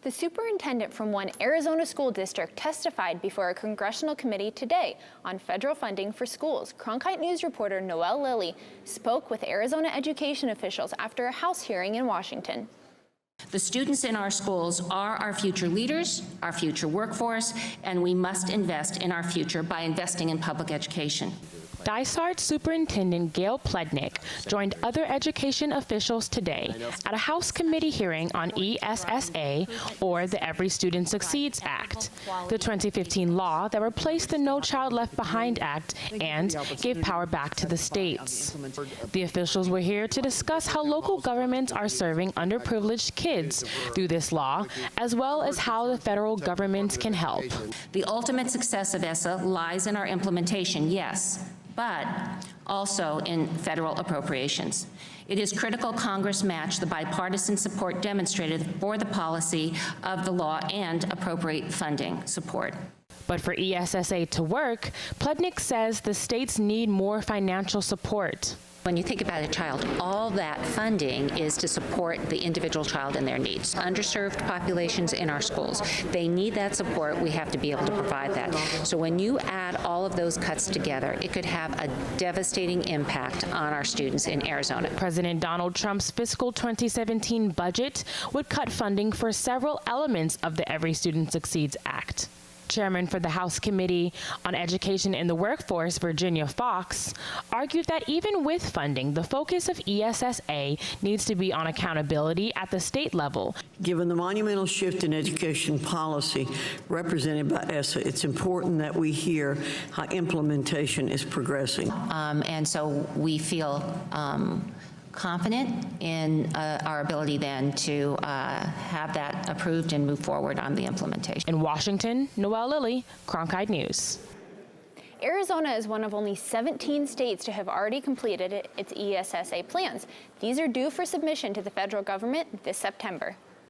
The superintendent from one Arizona school district testified before a congressional committee today on federal funding for schools. Cronkite News reporter Noëlle Lilley spoke with Arizona education officials after a House hearing in Washington. The students in our schools are our future leaders, our future workforce, and we must invest in our future by investing in public education. Dysart Superintendent Gail Plednick joined other education officials today at a House committee hearing on ESSA, or the Every Student Succeeds Act, the 2015 law that replaced the No Child Left Behind Act and gave power back to the states. The officials were here to discuss how local governments are serving underprivileged kids through this law, as well as how the federal government can help. The ultimate success of ESSA lies in our implementation, yes, but also in federal appropriations. It is critical Congress match the bipartisan support demonstrated for the policy of the law and appropriate funding support. But for ESSA to work, Plednick says the states need more financial support. When you think about a child, all that funding is to support the individual child and their needs. Underserved populations in our schools, they need that support. We have to be able to provide that. So when you add all of those cuts together, it could have a devastating impact on our students in Arizona. President Donald Trump's fiscal 2017 budget would cut funding for several elements of the Every Student Succeeds Act. Chairman for the House Committee on Education and the Workforce, Virginia Fox, argued that even with funding, the focus of ESSA needs to be on accountability at the state level. Given the monumental shift in education policy represented by ESSA, it's important that we hear how implementation is progressing. And so we feel confident in our ability then to have that approved and move forward on the implementation. In Washington, Noëlle Lilley, Cronkite News. Arizona is one of only 17 states to have already completed its ESSA plans. These are due for submission to the federal government this September.